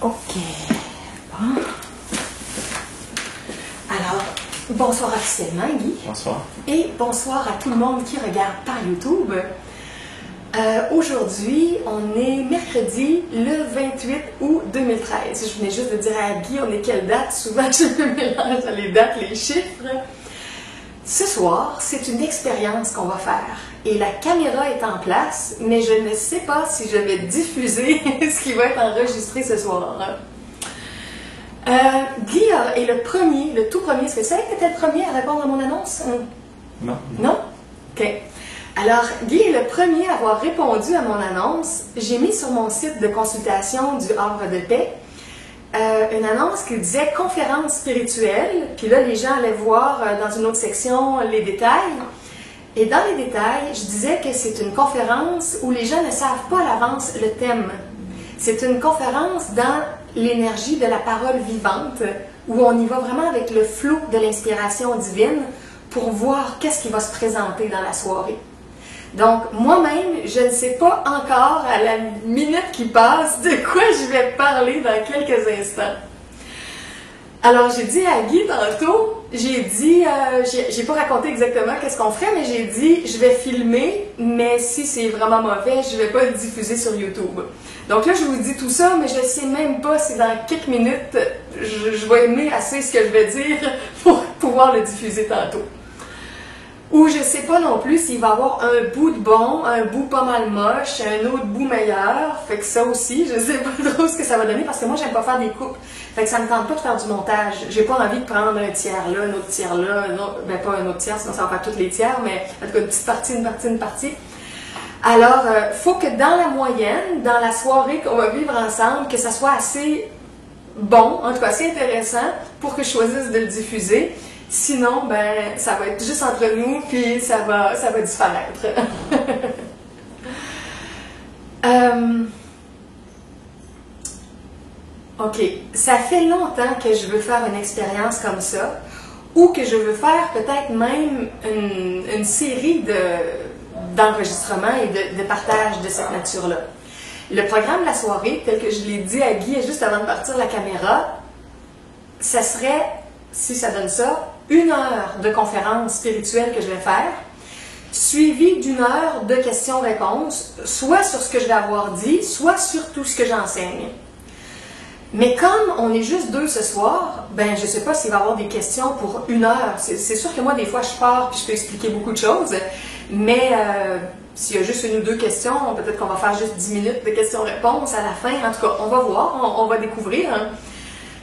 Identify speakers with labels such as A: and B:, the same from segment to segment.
A: Ok. Bon. Alors, bonsoir officiellement, Guy.
B: Bonsoir.
A: Et bonsoir à tout le monde qui regarde par YouTube. Aujourd'hui, on est mercredi le 28 août 2013. Je venais juste de dire à Guy, on est quelle date? Souvent, je me mélange les dates, les chiffres. Ce soir, c'est une expérience qu'on va faire. Et la caméra est en place, mais je ne sais pas si je vais diffuser ce qui va être enregistré ce soir. Guy est le tout premier. Est-ce que tu savais que tu étais le premier à répondre à mon annonce?
B: Non.
A: Non? OK. Alors, Guy est le premier à avoir répondu à mon annonce. J'ai mis sur mon site de consultation du Havre de Paix une annonce qui disait conférence spirituelle. Puis là, les gens allaient voir dans une autre section les détails. Et dans les détails, je disais que c'est une conférence où les gens ne savent pas à l'avance le thème. C'est une conférence dans l'énergie de la parole vivante, où on y va vraiment avec le flot de l'inspiration divine pour voir qu'est-ce qui va se présenter dans la soirée. Donc, moi-même, je ne sais pas encore, à la minute qui passe, de quoi je vais parler dans quelques instants. Alors, j'ai dit à Guy tantôt, j'ai pas raconté exactement qu'est-ce qu'on ferait, mais j'ai dit, je vais filmer, mais si c'est vraiment mauvais, je vais pas le diffuser sur YouTube. Donc là, je vous dis tout ça, mais je sais même pas si dans quelques minutes, je vais aimer assez ce que je vais dire pour pouvoir le diffuser tantôt. Ou je sais pas non plus s'il va y avoir un bout de bon, un bout pas mal moche, un autre bout meilleur. Fait que ça aussi, je sais pas trop ce que ça va donner parce que moi, j'aime pas faire des coupes. Fait que ça me tente pas de faire du montage. J'ai pas envie de prendre un tiers là, un autre tiers là, ben pas un autre tiers, sinon ça va faire toutes les tiers, mais en tout cas une petite partie, une partie. Alors, faut que dans la moyenne, dans la soirée qu'on va vivre ensemble, que ça soit assez bon, en tout cas assez intéressant pour que je choisisse de le diffuser. Sinon, ben, ça va être juste entre nous, puis ça va disparaître. OK. Ça fait longtemps que je veux faire une expérience comme ça, ou que je veux faire peut-être même une série d'enregistrements et de partage de cette nature-là. Le programme de la soirée, tel que je l'ai dit à Guy juste avant de partir la caméra, ça serait, si ça donne ça, 1 heure de conférence spirituelle que je vais faire, suivie d'1 heure de questions-réponses, soit sur ce que je vais avoir dit, soit sur tout ce que j'enseigne. Mais comme on est juste 2 ce soir, ben je ne sais pas s'il va y avoir des questions pour 1 heure. C'est sûr que moi, des fois, je pars et je peux expliquer beaucoup de choses, mais s'il y a juste 1 ou 2 questions, peut-être qu'on va faire juste 10 minutes de questions-réponses à la fin. En tout cas, on va voir, on va découvrir. Hein.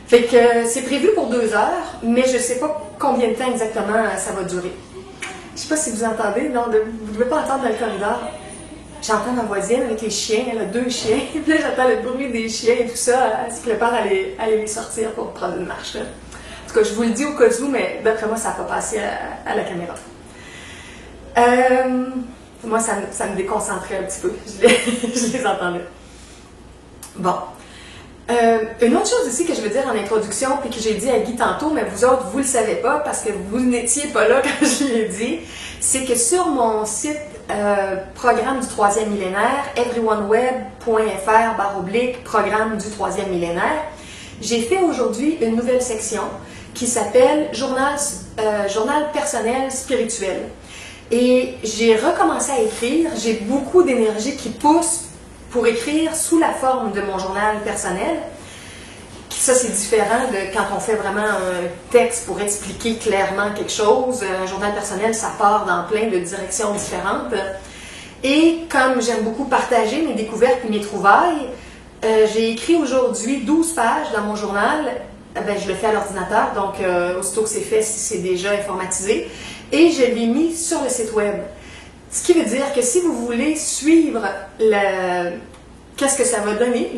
A: Fait que c'est prévu pour 2 heures, mais je ne sais pas combien de temps exactement ça va durer. Je ne sais pas si vous entendez, non, vous ne devez pas entendre dans le corridor. J'entends ma voisine avec les chiens, elle a 2 chiens, puis là j'entends le bruit des chiens et tout ça, elle se prépare à aller les sortir pour prendre une marche. Là. En tout cas, je vous le dis au cas où, mais d'après moi, ça n'a pas passé à la caméra. Moi, ça me déconcentrait un petit peu, je les entendais. Bon. Une autre chose aussi que je veux dire en introduction, puis que j'ai dit à Guy tantôt, mais vous autres, vous le savez pas parce que vous n'étiez pas là quand je l'ai dit, c'est que sur mon site programme du 3e millénaire, everyoneweb.fr/programme du 3e millénaire, j'ai fait aujourd'hui une nouvelle section qui s'appelle journal personnel spirituel. Et j'ai recommencé à écrire, j'ai beaucoup d'énergie qui pousse pour écrire sous la forme de mon journal personnel. Ça, c'est différent de quand on fait vraiment un texte pour expliquer clairement quelque chose. Un journal personnel, ça part dans plein de directions différentes. Et comme j'aime beaucoup partager mes découvertes et mes trouvailles, j'ai écrit aujourd'hui 12 pages dans mon journal. Ben, je le fais à l'ordinateur, donc aussitôt que c'est fait, c'est déjà informatisé. Et je l'ai mis sur le site web. Ce qui veut dire que si vous voulez suivre qu'est-ce que ça va donner,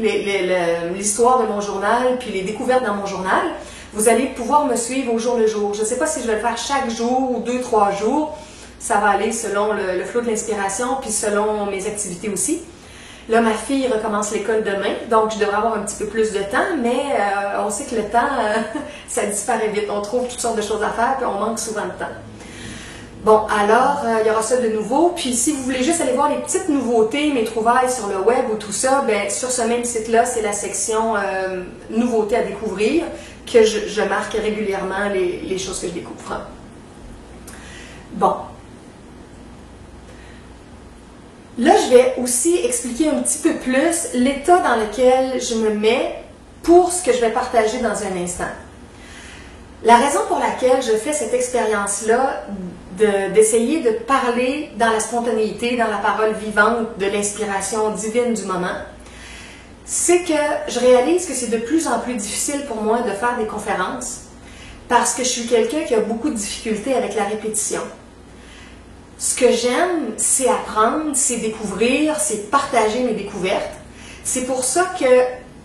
A: l'histoire de mon journal, puis les découvertes dans mon journal, vous allez pouvoir me suivre au jour le jour. Je ne sais pas si je vais le faire chaque jour ou 2-3 jours. Ça va aller selon le flot de l'inspiration, puis selon mes activités aussi. Là, ma fille recommence l'école demain, donc je devrais avoir un petit peu plus de temps, mais on sait que le temps, ça disparaît vite. On trouve toutes sortes de choses à faire, puis on manque souvent de temps. Bon, alors, il y aura ça de nouveau. Puis, si vous voulez juste aller voir les petites nouveautés, mes trouvailles sur le web ou tout ça, ben, sur ce même site-là, c'est la section nouveautés à découvrir, que je marque régulièrement les choses que je découvre. Bon. Là, je vais aussi expliquer un petit peu plus l'état dans lequel je me mets pour ce que je vais partager dans un instant. La raison pour laquelle je fais cette expérience-là, d'essayer de parler dans la spontanéité, dans la parole vivante de l'inspiration divine du moment, c'est que je réalise que c'est de plus en plus difficile pour moi de faire des conférences parce que je suis quelqu'un qui a beaucoup de difficultés avec la répétition. Ce que j'aime, c'est apprendre, c'est découvrir, c'est partager mes découvertes. C'est pour ça que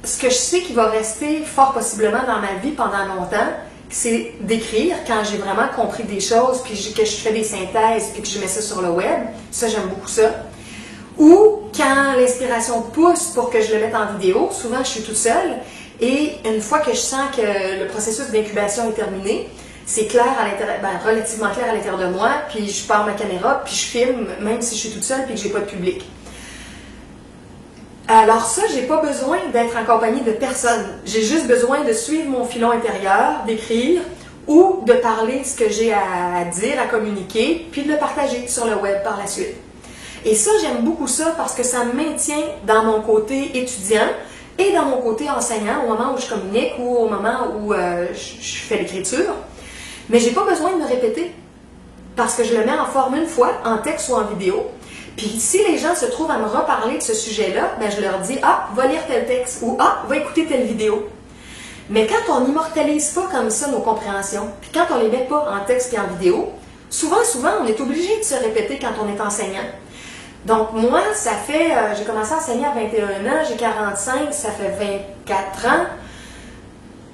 A: ce que je sais qui va rester fort possiblement dans ma vie pendant longtemps, c'est d'écrire quand j'ai vraiment compris des choses, puis que je fais des synthèses, puis que je mets ça sur le web. Ça, j'aime beaucoup ça. Ou quand l'inspiration pousse pour que je le mette en vidéo, souvent je suis toute seule, et une fois que je sens que le processus d'incubation est terminé, c'est clair à l'intérieur, relativement clair à l'intérieur de moi, puis je pars ma caméra, puis je filme, même si je suis toute seule, puis que j'ai pas de public. Alors ça, j'ai pas besoin d'être en compagnie de personne. J'ai juste besoin de suivre mon filon intérieur, d'écrire ou de parler ce que j'ai à dire, à communiquer, puis de le partager sur le web par la suite. Et ça, j'aime beaucoup ça parce que ça me maintient dans mon côté étudiant et dans mon côté enseignant au moment où je communique ou au moment où je fais l'écriture. Mais j'ai pas besoin de me répéter parce que je le mets en forme une fois, en texte ou en vidéo. Puis si les gens se trouvent à me reparler de ce sujet-là, ben je leur dis « Ah, va lire tel texte » ou « Ah, va écouter telle vidéo ». Mais quand on n'immortalise pas comme ça nos compréhensions, puis quand on les met pas en texte et en vidéo, souvent, on est obligé de se répéter quand on est enseignant. Donc moi, ça fait, j'ai commencé à enseigner à 21 ans, j'ai 45, ça fait 24 ans.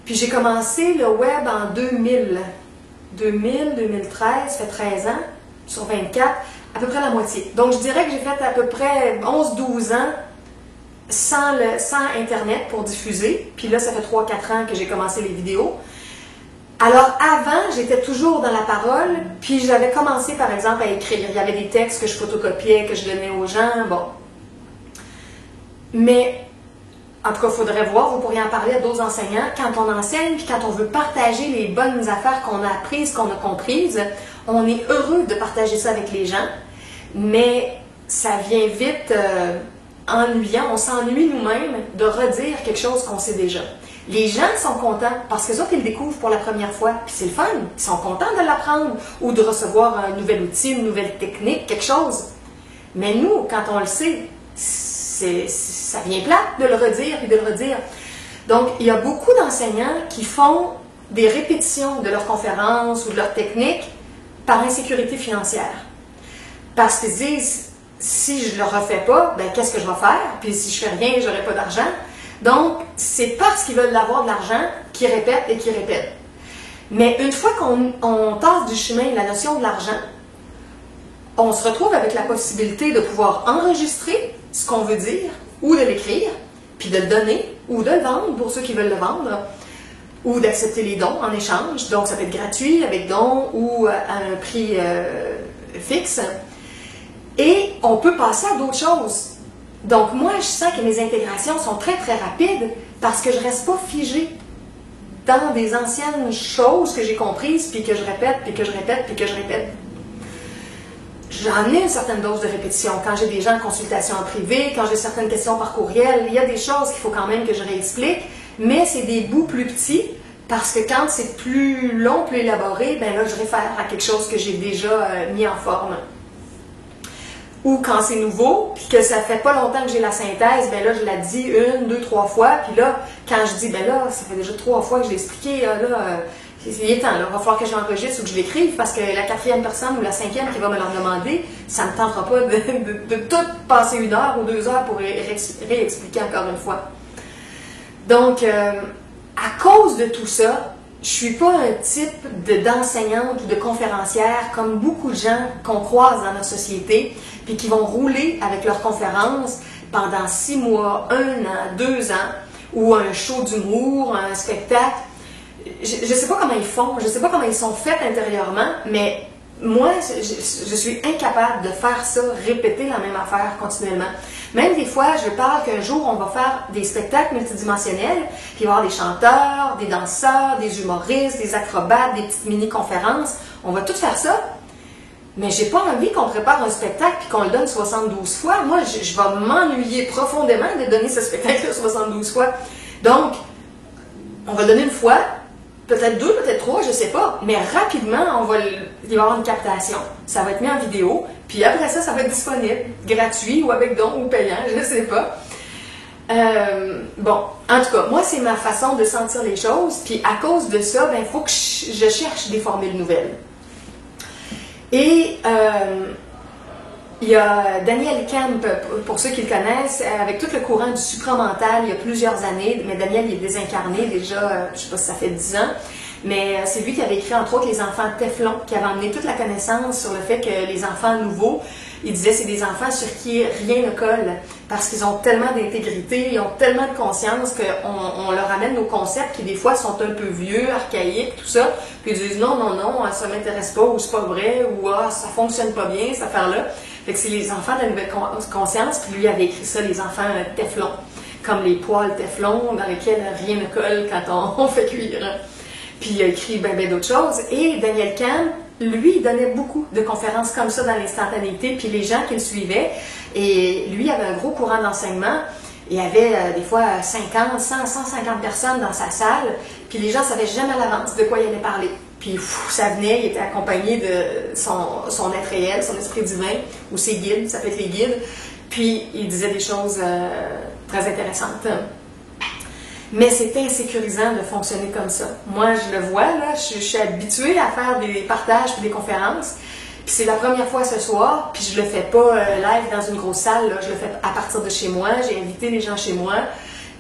A: Puis j'ai commencé le web en 2000, 2013, ça fait 13 ans, sur 24, à peu près la moitié. Donc je dirais que j'ai fait à peu près 11-12 ans sans Internet pour diffuser. Puis là, ça fait 3-4 ans que j'ai commencé les vidéos. Alors avant, j'étais toujours dans la parole, puis j'avais commencé par exemple à écrire. Il y avait des textes que je photocopiais, que je donnais aux gens, bon. Mais, en tout cas, il faudrait voir, vous pourriez en parler à d'autres enseignants. Quand on enseigne, puis quand on veut partager les bonnes affaires qu'on a apprises, qu'on a comprises, on est heureux de partager ça avec les gens, mais ça vient vite ennuyant. On s'ennuie nous-mêmes de redire quelque chose qu'on sait déjà. Les gens sont contents parce que autres, ils le découvrent pour la première fois, puis c'est le fun. Ils sont contents de l'apprendre ou de recevoir un nouvel outil, une nouvelle technique, quelque chose. Mais nous, quand on le sait, ça vient plate de le redire puis de le redire. Donc, il y a beaucoup d'enseignants qui font des répétitions de leurs conférences ou de leurs techniques par insécurité financière. Parce qu'ils disent, si je ne le refais pas, ben qu'est-ce que je vais faire? Puis si je fais rien, j'aurai pas d'argent. Donc, c'est parce qu'ils veulent avoir de l'argent qu'ils répètent et qu'ils répètent. Mais une fois qu'on tasse du chemin la notion de l'argent, on se retrouve avec la possibilité de pouvoir enregistrer ce qu'on veut dire ou de l'écrire, puis de le donner ou de le vendre pour ceux qui veulent le vendre, ou d'accepter les dons en échange. Donc, ça peut être gratuit avec dons ou à un prix fixe. Et on peut passer à d'autres choses. Donc, moi, je sens que mes intégrations sont très, très rapides parce que je ne reste pas figée dans des anciennes choses que j'ai comprises, puis que je répète, puis que je répète, puis que je répète. J'en ai une certaine dose de répétition. Quand j'ai des gens en consultation en privé, quand j'ai certaines questions par courriel, il y a des choses qu'il faut quand même que je réexplique, mais c'est des bouts plus petits parce que quand c'est plus long, plus élaboré, ben là, je réfère à quelque chose que j'ai déjà mis en forme. Ou quand c'est nouveau, puis que ça fait pas longtemps que j'ai la synthèse, ben là, je la dis 1, 2, 3 fois, puis là, quand je dis, ben là, ça fait déjà 3 fois que je l'ai expliqué, il est temps, là, il va falloir que je l'enregistre ou que je l'écrive, parce que la 4e personne ou la 5e qui va me leur demander, ça ne me tentera pas de tout passer 1 heure ou 2 heures pour réexpliquer encore une fois. Donc, à cause de tout ça, je suis pas un type d'enseignante ou de conférencière comme beaucoup de gens qu'on croise dans notre société, puis qui vont rouler avec leurs conférences pendant 6 mois, 1 an, 2 ans, ou un show d'humour, un spectacle. Je ne sais pas comment ils font, je ne sais pas comment ils sont faits intérieurement, mais moi, je suis incapable de faire ça, répéter la même affaire continuellement. Même des fois, je parle qu'un jour, on va faire des spectacles multidimensionnels, puis il va y avoir des chanteurs, des danseurs, des humoristes, des acrobates, des petites mini-conférences. On va tout faire ça, mais j'ai pas envie qu'on prépare un spectacle puis qu'on le donne 72 fois. Moi, je vais m'ennuyer profondément de donner ce spectacle 72 fois. Donc, on va le donner une fois, peut-être deux, peut-être trois, je sais pas. Mais rapidement, il va y avoir une captation. Ça va être mis en vidéo. Puis après ça, ça va être disponible, gratuit ou avec don ou payant, je sais pas. Bon, en tout cas, moi, c'est ma façon de sentir les choses. Puis à cause de ça, il faut que je cherche des formules nouvelles. Et il y a Daniel Camp, pour ceux qui le connaissent, avec tout le courant du supramental, il y a plusieurs années, mais Daniel il est désincarné déjà, je ne sais pas si ça fait 10 ans, mais c'est lui qui avait écrit entre autres Les enfants Teflon, qui avait emmené toute la connaissance sur le fait que les enfants nouveaux, il disait c'est des enfants sur qui rien ne colle, parce qu'ils ont tellement d'intégrité, ils ont tellement de conscience qu'on leur amène nos concepts qui des fois sont un peu vieux, archaïques, tout ça, puis ils disent non, ça m'intéresse pas, ou c'est pas vrai, ou ça fonctionne pas bien, cette affaire-là. Fait que c'est les enfants de la nouvelle conscience, puis lui avait écrit ça, les enfants Teflon, comme les poils Teflon dans lesquels rien ne colle quand on fait cuire. Puis il a écrit ben d'autres choses. Et Daniel Kahn, lui, il donnait beaucoup de conférences comme ça dans l'instantanéité, puis les gens qui le suivaient, et lui avait un gros courant d'enseignement. Il y avait des fois 50, 100, 150 personnes dans sa salle, puis les gens ne savaient jamais à l'avance de quoi il allait parler. Puis ça venait, il était accompagné de son être réel, son esprit divin, ou ses guides, ça peut être les guides. Puis il disait des choses très intéressantes. Mais c'était insécurisant de fonctionner comme ça. Moi, je le vois, là, je suis habituée à faire des partages et des conférences. Puis c'est la première fois ce soir, puis je le fais pas live dans une grosse salle, là, je le fais à partir de chez moi, j'ai invité les gens chez moi.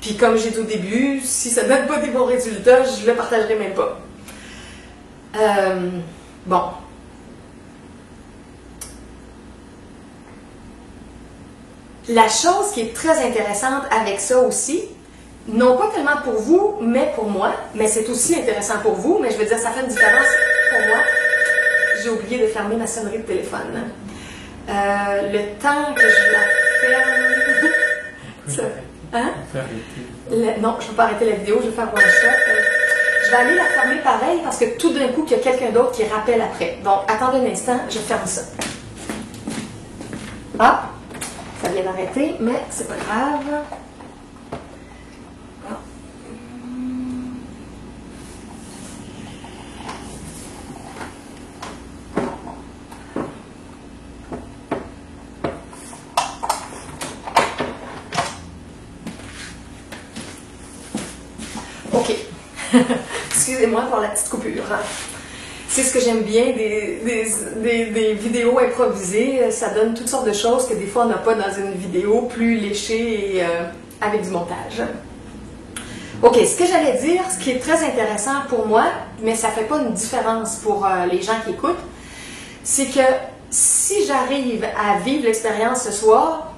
A: Puis comme j'ai dit au début, si ça ne donne pas des bons résultats, je le partagerai même pas. Bon. La chose qui est très intéressante avec ça aussi, non pas tellement pour vous, mais pour moi, mais c'est aussi intéressant pour vous, mais je veux dire, ça fait une différence pour moi. J'ai oublié de fermer ma sonnerie de téléphone. Le temps que je la ferme... Hein? Non, je ne veux pas arrêter la vidéo, je vais faire one shot. Je vais aller la fermer pareil parce que tout d'un coup, il y a quelqu'un d'autre qui rappelle après. Donc, attendez un instant, je ferme ça. Ah, ça vient d'arrêter, mais c'est pas grave. OK. Excusez-moi pour la petite coupure. C'est ce que j'aime bien des vidéos improvisées. Ça donne toutes sortes de choses que des fois on n'a pas dans une vidéo plus léchée et avec du montage. OK, ce que j'allais dire, ce qui est très intéressant pour moi, mais ça ne fait pas une différence pour les gens qui écoutent, c'est que si j'arrive à vivre l'expérience ce soir,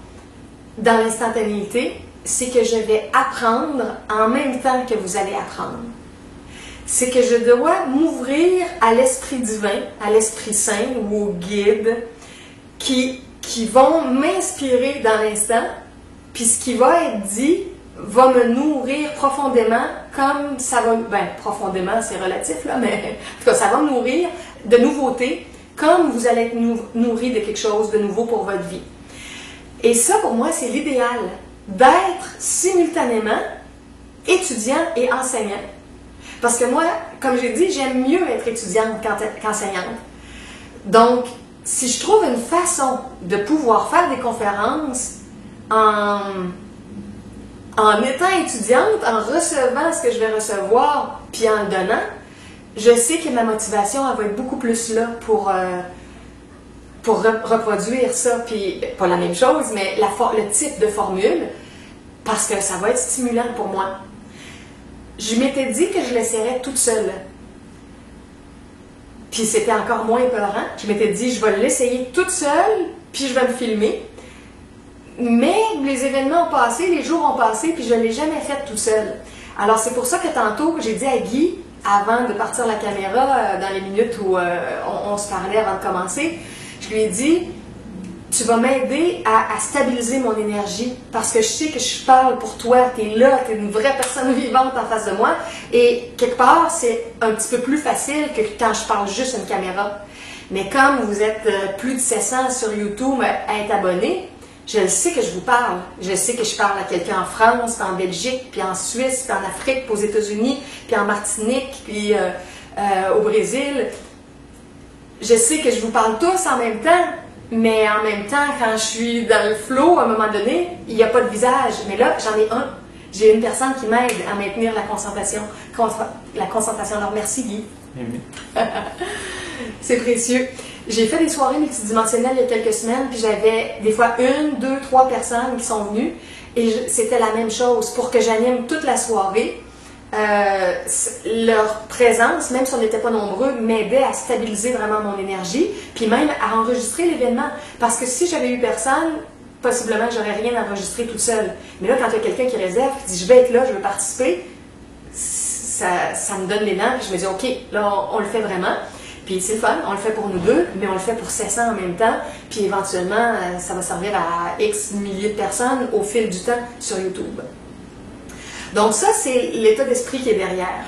A: dans l'instantanéité, c'est que je vais apprendre en même temps que vous allez apprendre. C'est que je dois m'ouvrir à l'Esprit divin, à l'Esprit Saint ou aux guides qui vont m'inspirer dans l'instant, puis ce qui va être dit va me nourrir profondément comme ça va... Ben, profondément, c'est relatif, là, mais en tout cas, ça va me nourrir de nouveautés comme vous allez être nourri de quelque chose de nouveau pour votre vie. Et ça, pour moi, c'est l'idéal, d'être simultanément étudiant et enseignant. Parce que moi, comme j'ai dit, j'aime mieux être étudiante qu'enseignante. Donc, si je trouve une façon de pouvoir faire des conférences en étant étudiante, en recevant ce que je vais recevoir, puis en le donnant, je sais que ma motivation elle va être beaucoup plus là pour reproduire ça, puis pas la même chose, mais le type de formule, parce que ça va être stimulant pour moi. Je m'étais dit que je l'essaierais toute seule. Puis c'était encore moins épeurant. Je m'étais dit, je vais l'essayer toute seule, puis je vais me filmer. Mais les événements ont passé, les jours ont passé, puis je ne l'ai jamais fait toute seule. Alors c'est pour ça que tantôt, j'ai dit à Guy, avant de partir la caméra, dans les minutes où on se parlait avant de commencer, je lui ai dit, tu vas m'aider à stabiliser mon énergie parce que je sais que je parle pour toi, tu es là, tu es une vraie personne vivante en face de moi et quelque part, c'est un petit peu plus facile que quand je parle juste à une caméra. Mais comme vous êtes plus de 700 sur YouTube à être abonnés, je sais que je vous parle. Je sais que je parle à quelqu'un en France, puis en Belgique, puis en Suisse, puis en Afrique, puis aux États-Unis, puis en Martinique, puis au Brésil. Je sais que je vous parle tous en même temps, mais en même temps, quand je suis dans le flow, à un moment donné, il n'y a pas de visage. Mais là, j'en ai un. J'ai une personne qui m'aide à maintenir la concentration. Alors, merci Guy. C'est précieux. J'ai fait des soirées multidimensionnelles il y a quelques semaines, puis j'avais des fois 1, 2, 3 personnes qui sont venues, et c'était la même chose. Pour que j'anime toute la soirée, leur présence, même si on n'était pas nombreux, m'aidait à stabiliser vraiment mon énergie, puis même à enregistrer l'événement. Parce que si j'avais eu personne, possiblement j'aurais rien enregistré toute seule. Mais là, quand il y a quelqu'un qui réserve, qui dit « je vais être là, je veux participer », ça me donne l'élan, puis je me dis « ok, là, on le fait vraiment ». Puis c'est le fun, on le fait pour nous deux, mais on le fait pour 700 en même temps. Puis éventuellement, ça va servir à X milliers de personnes au fil du temps sur YouTube. Donc ça, c'est l'état d'esprit qui est derrière.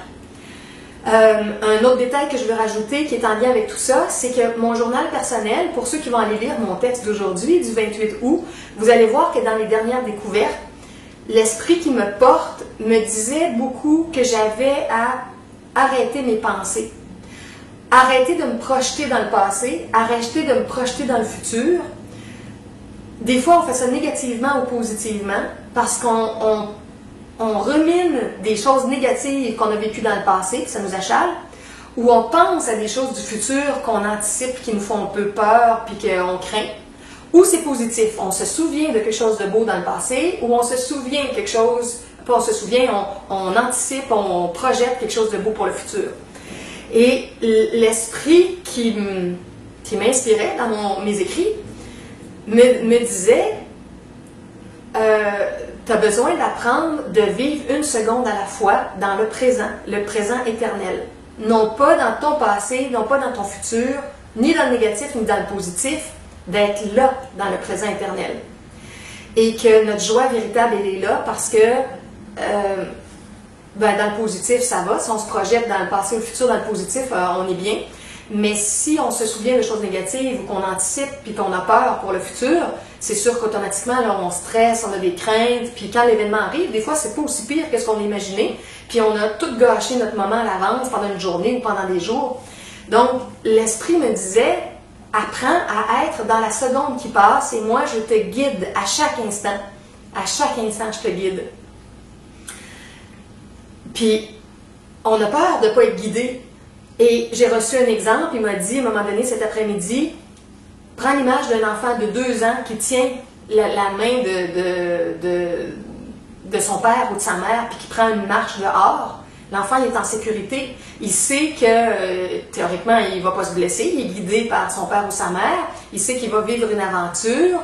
A: Un autre détail que je veux rajouter qui est en lien avec tout ça, c'est que mon journal personnel, pour ceux qui vont aller lire mon texte d'aujourd'hui, du 28 août, vous allez voir que dans les dernières découvertes, l'esprit qui me porte me disait beaucoup que j'avais à arrêter mes pensées. Arrêter de me projeter dans le passé, arrêter de me projeter dans le futur. Des fois, on fait ça négativement ou positivement parce qu'on rumine des choses négatives qu'on a vécues dans le passé, puis ça nous achale, ou on pense à des choses du futur qu'on anticipe, qui nous font un peu peur, puis qu'on craint. Ou c'est positif, on se souvient de quelque chose de beau dans le passé, ou on se souvient de quelque chose, pas on se souvient, on anticipe, on projette quelque chose de beau pour le futur. Et l'esprit qui m'inspirait dans mes écrits me disait tu as besoin d'apprendre de vivre une seconde à la fois dans le présent éternel. Non pas dans ton passé, non pas dans ton futur, ni dans le négatif, ni dans le positif, d'être là dans le présent éternel. Et que notre joie véritable, elle est là parce que dans le positif, ça va. Si on se projette dans le passé ou le futur, dans le positif, on est bien. Mais si on se souvient de choses négatives ou qu'on anticipe puis qu'on a peur pour le futur, c'est sûr qu'automatiquement, là, on stresse, on a des craintes. Puis quand l'événement arrive, des fois, c'est pas aussi pire que ce qu'on imaginait. Puis on a tout gâché notre moment à l'avance pendant une journée ou pendant des jours. Donc, l'esprit me disait, apprends à être dans la seconde qui passe et moi, je te guide à chaque instant. À chaque instant, je te guide. Puis, on a peur de ne pas être guidé. Et j'ai reçu un exemple, il m'a dit, à un moment donné, cet après-midi, prends l'image d'un enfant de 2 ans qui tient la main de son père ou de sa mère, puis qui prend une marche dehors. L'enfant, il est en sécurité. Il sait que, théoriquement, il ne va pas se blesser. Il est guidé par son père ou sa mère. Il sait qu'il va vivre une aventure.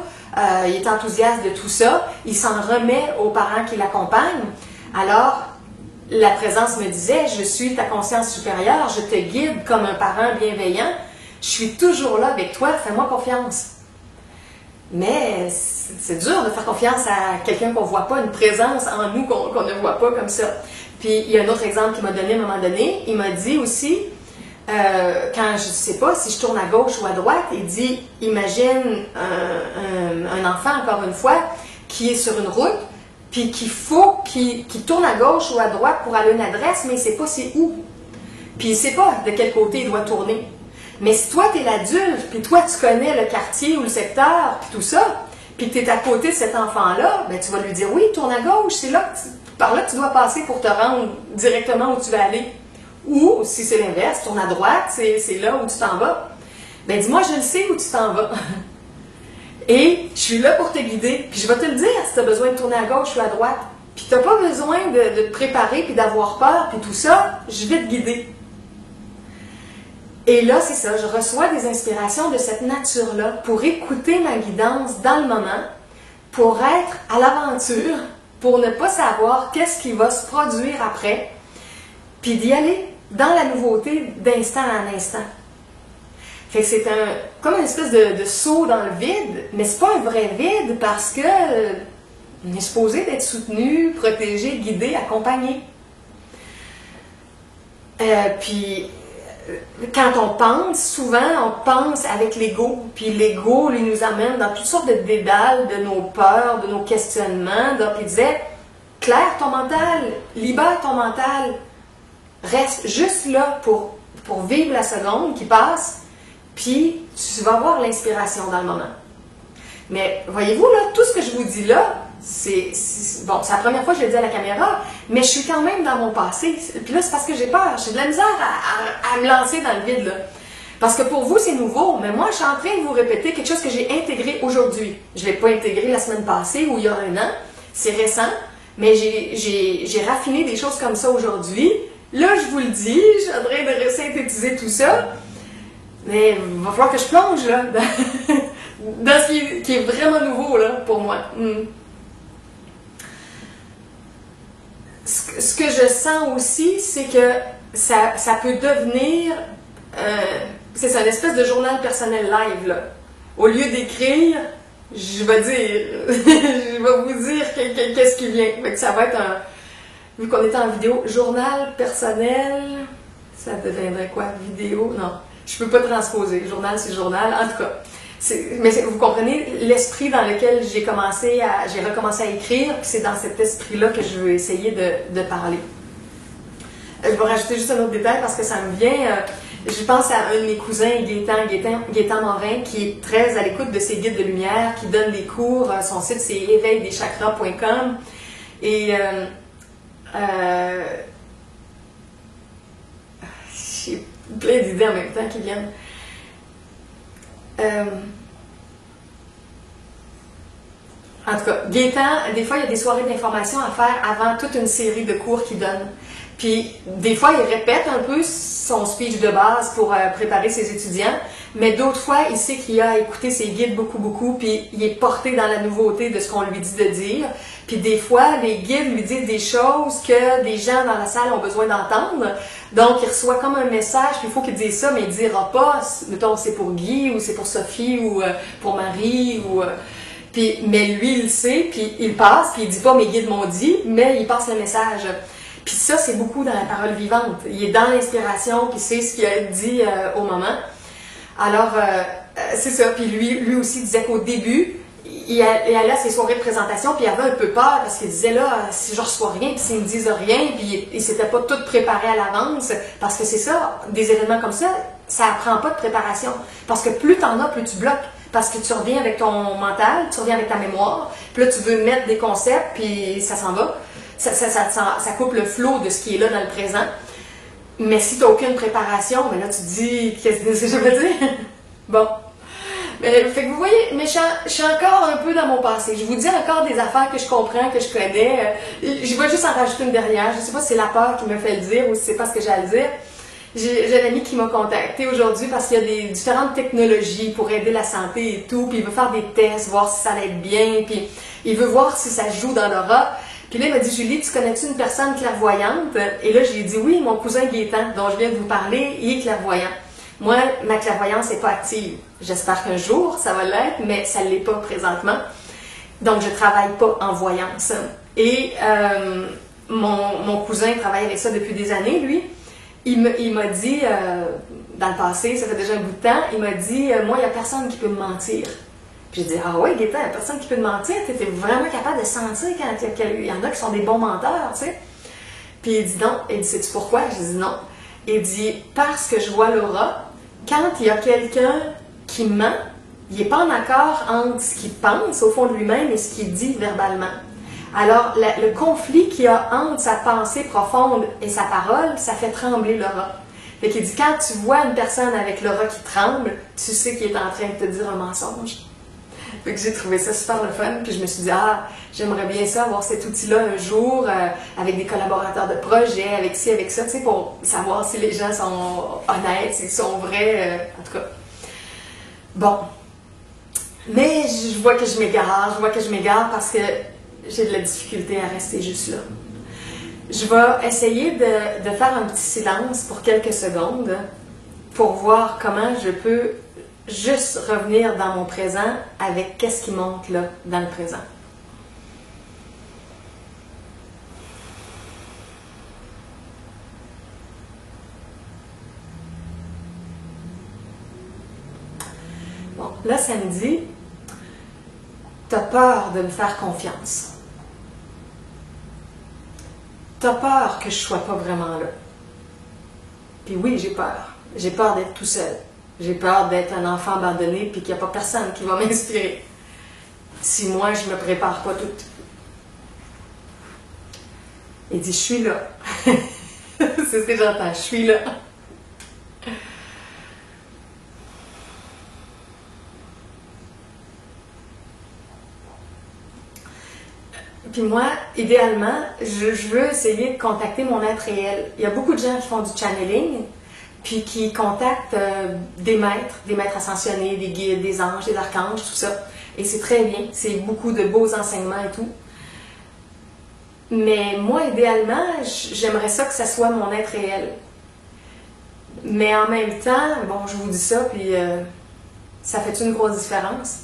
A: Il est enthousiaste de tout ça. Il s'en remet aux parents qui l'accompagnent. Alors, la présence me disait, je suis ta conscience supérieure, je te guide comme un parent bienveillant, je suis toujours là avec toi, fais-moi confiance. Mais c'est dur de faire confiance à quelqu'un qu'on ne voit pas, une présence en nous qu'on ne voit pas comme ça. Puis il y a un autre exemple qu'il m'a donné à un moment donné, il m'a dit aussi, quand je ne sais pas si je tourne à gauche ou à droite, il dit, imagine un enfant, encore une fois, qui est sur une route, puis qu'il tourne à gauche ou à droite pour aller à une adresse, mais il ne sait pas c'est où. Puis il ne sait pas de quel côté il doit tourner. Mais si toi, tu es l'adulte, puis toi, tu connais le quartier ou le secteur, puis tout ça, puis que tu es à côté de cet enfant-là, ben, tu vas lui dire, oui, tourne à gauche, c'est là par là que tu dois passer pour te rendre directement où tu vas aller. Ou, si c'est l'inverse, tourne à droite, c'est là où tu t'en vas. Ben, dis-moi, je le sais où tu t'en vas. Et je suis là pour te guider, puis je vais te le dire si tu as besoin de tourner à gauche ou à droite. Puis tu n'as pas besoin de te préparer, puis d'avoir peur, puis tout ça, je vais te guider. Et là, c'est ça, je reçois des inspirations de cette nature-là pour écouter ma guidance dans le moment, pour être à l'aventure, pour ne pas savoir qu'est-ce qui va se produire après, puis d'y aller. dans la nouveauté d'instant en instant. Fait que c'est comme une espèce de saut dans le vide, mais c'est pas un vrai vide parce que on est supposé d'être soutenu, protégé, guidé, accompagné. Puis, quand on pense, souvent, on pense avec l'ego. Puis l'ego, lui, nous amène dans toutes sortes de dédales de nos peurs, de nos questionnements. Donc, il disait, claire ton mental, libère ton mental, reste juste là pour vivre la seconde qui passe, puis tu vas avoir l'inspiration dans le moment. Mais voyez-vous, là, tout ce que je vous dis là, c'est la première fois que je le dis à la caméra, mais je suis quand même dans mon passé. Puis là, c'est parce que j'ai peur. J'ai de la misère à me lancer dans le vide, là. Parce que pour vous, c'est nouveau, mais moi, je suis en train de vous répéter quelque chose que j'ai intégré aujourd'hui. Je ne l'ai pas intégré la semaine passée ou il y a un an. C'est récent, mais j'ai raffiné des choses comme ça aujourd'hui. Là, je vous le dis, je suis en train de synthétiser tout ça. Mais il va falloir que je plonge, là, dans ce qui est vraiment nouveau, là, pour moi. Ce que je sens aussi, c'est que ça peut devenir, c'est ça, une espèce de journal personnel live, là. Au lieu d'écrire, je vais vous dire qu'est-ce qui vient. Fait que ça va être vu qu'on était en vidéo, journal personnel, ça deviendrait quoi? Vidéo? Non, je peux pas transposer. Journal, c'est journal. En tout cas, mais vous comprenez l'esprit dans lequel j'ai recommencé à écrire, puis c'est dans cet esprit-là que je veux essayer de parler. Je vais rajouter juste un autre détail parce que ça me vient. Je pense à un de mes cousins, Gaétan Morin, qui est très à l'écoute de ses guides de lumière, qui donne des cours. Son site, c'est éveildechakras.com. Et j'ai plein d'idées en même temps qui viennent. En tout cas, Gaétan, des fois, il y a des soirées d'information à faire avant toute une série de cours qu'il donne. Puis, des fois, il répète un peu son speech de base pour préparer ses étudiants, mais d'autres fois, il sait qu'il a écouté ses guides beaucoup, puis il est porté dans la nouveauté de ce qu'on lui dit de dire. Puis des fois, les guides lui disent des choses que des gens dans la salle ont besoin d'entendre. Donc, il reçoit comme un message, puis il faut qu'il dise ça, mais il ne dira pas, mettons, c'est pour Guy, ou c'est pour Sophie, ou pour Marie, ou... mais lui, il le sait, puis il passe, puis il dit pas « mes guides m'ont dit », mais il passe le message. Puis ça, c'est beaucoup dans la parole vivante. Il est dans l'inspiration, puis c'est ce qu'il a dit au moment. Alors, c'est ça. Puis lui aussi disait qu'au début, il allait à ses soirées de présentation, puis il avait un peu peur, parce qu'il disait là, si je reçois rien, puis s'ils me disent rien, puis il s'était pas tout préparé à l'avance, parce que c'est ça, des événements comme ça apprend pas de préparation. Parce que plus t'en as, plus tu bloques. Parce que tu reviens avec ton mental, tu reviens avec ta mémoire, puis là, tu veux mettre des concepts, puis ça s'en va. Ça coupe le flow de ce qui est là dans le présent. Mais si tu n'as aucune préparation, mais là tu te dis, qu'est-ce que je veux dire? Bon. Fait que vous voyez, mais je suis encore un peu dans mon passé. Je vous dis encore des affaires que je comprends, que je connais. Je vais juste en rajouter une dernière. Je ne sais pas si c'est la peur qui me fait le dire ou si c'est pas ce que j'ai à le dire. J'ai un ami qui m'a contacté aujourd'hui parce qu'il y a des différentes technologies pour aider la santé et tout. Puis il veut faire des tests, voir si ça l'aide bien. Puis il veut voir si ça joue dans l'aura. Puis là, il m'a dit, Julie, tu connais-tu une personne clairvoyante? Et là, j'ai dit, oui, mon cousin Gaétan, dont je viens de vous parler, il est clairvoyant. Moi, ma clairvoyance n'est pas active. J'espère qu'un jour, ça va l'être, mais ça ne l'est pas présentement. Donc, je ne travaille pas en voyance. Et mon cousin travaille avec ça depuis des années, lui. Il m'a dit, dans le passé, ça fait déjà un bout de temps, il m'a dit, moi, il n'y a personne qui peut me mentir. Puis j'ai dit, ah ouais, Gaétan, il n'y a personne qui peut te mentir. Tu es vraiment capable de sentir quand il y en a qui sont des bons menteurs, tu sais. Puis il dit non. Il dit, sais-tu pourquoi? J'ai dit non. Il dit, parce que je vois l'aura, quand il y a quelqu'un qui ment, il n'est pas en accord entre ce qu'il pense au fond de lui-même et ce qu'il dit verbalement. Alors, le conflit qu'il y a entre sa pensée profonde et sa parole, ça fait trembler l'aura. Fait qu'il dit, quand tu vois une personne avec l'aura qui tremble, tu sais qu'il est en train de te dire un mensonge. Fait que j'ai trouvé ça super le fun, puis je me suis dit, j'aimerais bien ça, avoir cet outil-là un jour, avec des collaborateurs de projet, avec ci, avec ça, tu sais, pour savoir si les gens sont honnêtes, s'ils sont vrais, en tout cas. Bon. Mais je vois que je m'égare parce que j'ai de la difficulté à rester juste là. Je vais essayer de faire un petit silence pour quelques secondes pour voir comment je peux juste revenir dans mon présent avec qu'est-ce qui monte là, dans le présent. Bon, là, ça me dit, t'as peur de me faire confiance. T'as peur que je sois pas vraiment là. Puis oui, j'ai peur. J'ai peur d'être tout seul. J'ai peur d'être un enfant abandonné puis qu'il n'y a pas personne qui va m'inspirer. Si moi, je me prépare pas toute. Il dit, je suis là. C'est ce que j'entends, je suis là. Puis moi, idéalement, je veux essayer de contacter mon être réel. Il y a beaucoup de gens qui font du channeling, puis qui contactent des maîtres ascensionnés, des guides, des anges, des archanges, tout ça. Et c'est très bien, c'est beaucoup de beaux enseignements et tout. Mais moi, idéalement, j'aimerais ça que ça soit mon être réel. Mais en même temps, bon, je vous dis ça, puis ça fait une grosse différence.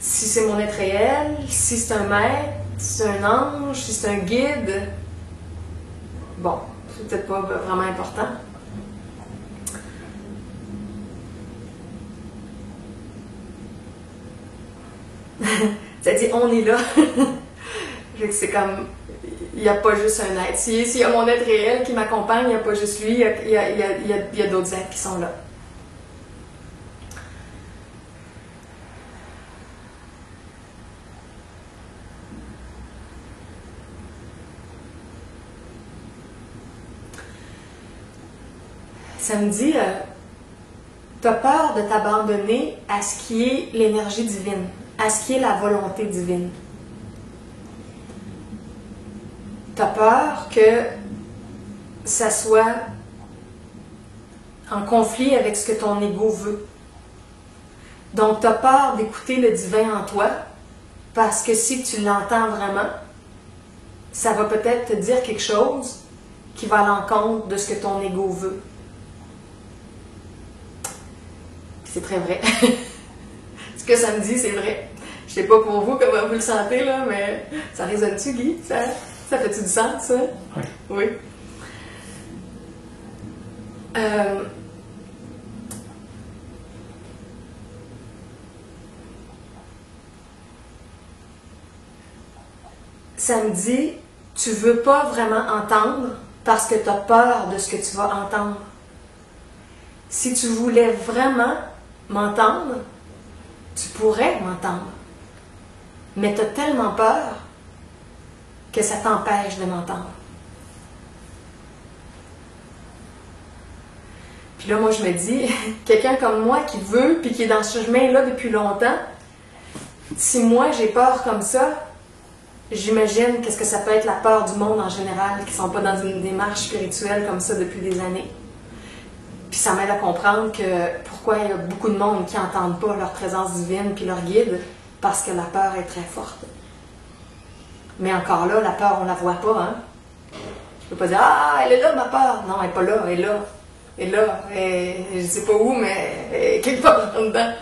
A: Si c'est mon être réel, si c'est un maître, si c'est un ange, si c'est un guide, bon, c'est peut-être pas vraiment important. Ça dit, on est là. C'est comme, il n'y a pas juste un être. S'il y a mon être réel qui m'accompagne, il n'y a pas juste lui, il y a d'autres êtres qui sont là. Ça me dit, tu as peur de t'abandonner à ce qui est l'énergie divine, à ce qui est la volonté divine. Tu as peur que ça soit en conflit avec ce que ton ego veut. Donc, tu as peur d'écouter le divin en toi, parce que si tu l'entends vraiment, ça va peut-être te dire quelque chose qui va à l'encontre de ce que ton ego veut. C'est très vrai. Ce que ça me dit, c'est vrai. Je sais pas pour vous comment vous le sentez, là, mais ça résonne-tu, Guy? Ça fait-tu du sens, ça?
B: Oui.
A: Oui. Ça me dit, tu veux pas vraiment entendre parce que tu as peur de ce que tu vas entendre. Si tu voulais vraiment m'entendre, tu pourrais m'entendre. Mais tu as tellement peur que ça t'empêche de m'entendre. Puis là, moi, je me dis, quelqu'un comme moi qui veut, puis qui est dans ce chemin-là depuis longtemps, si moi, j'ai peur comme ça, j'imagine qu'est-ce que ça peut être la peur du monde en général, qui ne sont pas dans une démarche spirituelle comme ça depuis des années. Puis ça m'aide à comprendre que pourquoi il y a beaucoup de monde qui n'entendent pas leur présence divine puis leur guide, parce que la peur est très forte. Mais encore là, la peur, on la voit pas, hein. Je peux pas dire, ah, elle est là, ma peur. Non, elle est pas là, elle est là. Elle est là. Je sais pas où, mais elle est quelque part en dedans.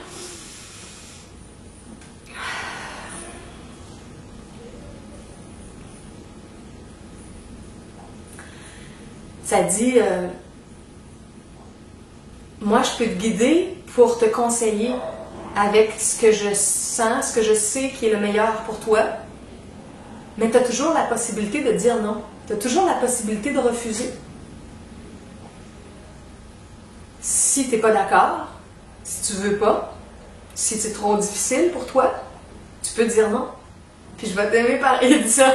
A: Ça dit, moi, je peux te guider pour te conseiller avec ce que je sens, ce que je sais qui est le meilleur pour toi. Mais tu as toujours la possibilité de dire non. Tu as toujours la possibilité de refuser. Si tu n'es pas d'accord, si tu veux pas, si c'est trop difficile pour toi, tu peux dire non. Puis je vais t'aimer pareil. Il dit ça.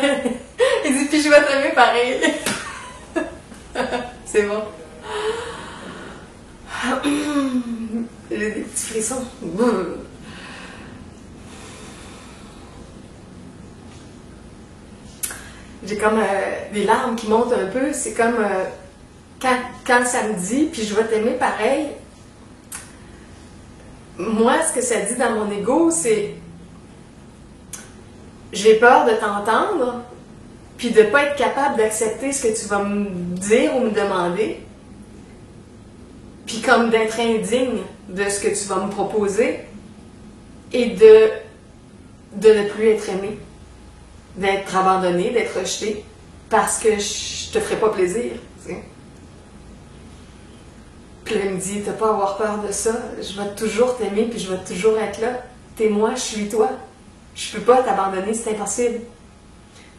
A: Il dit, puis je vais t'aimer pareil. C'est bon. J'ai des petits frissons. J'ai comme des larmes qui montent un peu. C'est comme quand ça me dit, puis je vais t'aimer pareil. Moi, ce que ça dit dans mon ego, c'est j'ai peur de t'entendre, puis de ne pas être capable d'accepter ce que tu vas me dire ou me demander, puis comme d'être indigne de ce que tu vas me proposer, et de ne plus être aimé, d'être abandonné, d'être rejeté, parce que je te ferai pas plaisir. T'sais. Puis là, il me dit, t'as pas à avoir peur de ça, je vais toujours t'aimer, puis je vais toujours être là. T'es moi, je suis toi. Je peux pas t'abandonner, c'est impossible.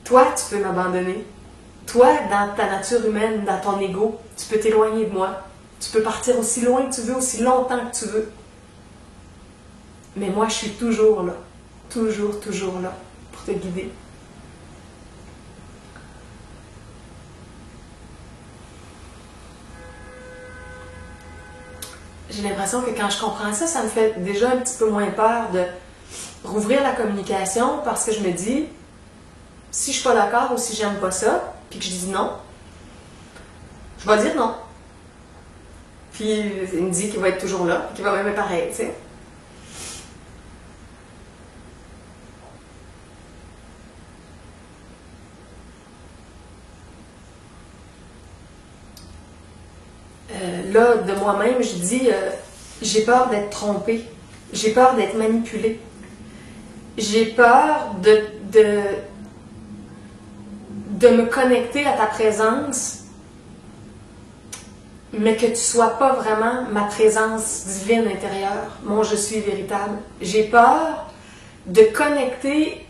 A: Toi, tu peux m'abandonner. Toi, dans ta nature humaine, dans ton ego, tu peux t'éloigner de moi. Tu peux partir aussi loin que tu veux, aussi longtemps que tu veux. Mais moi, je suis toujours là. Toujours, toujours là pour te guider. J'ai l'impression que quand je comprends ça, ça me fait déjà un petit peu moins peur de rouvrir la communication parce que je me dis, si je suis pas d'accord ou si j'aime pas ça, puis que je dis non, je vais dire non. Puis il me dit qu'il va être toujours là, qu'il va m'aimer pareil, tu sais. Là, de moi-même, je dis, j'ai peur d'être trompée, j'ai peur d'être manipulée, j'ai peur de me connecter à ta présence, mais que tu sois pas vraiment ma présence divine intérieure, mon je suis véritable. J'ai peur de connecter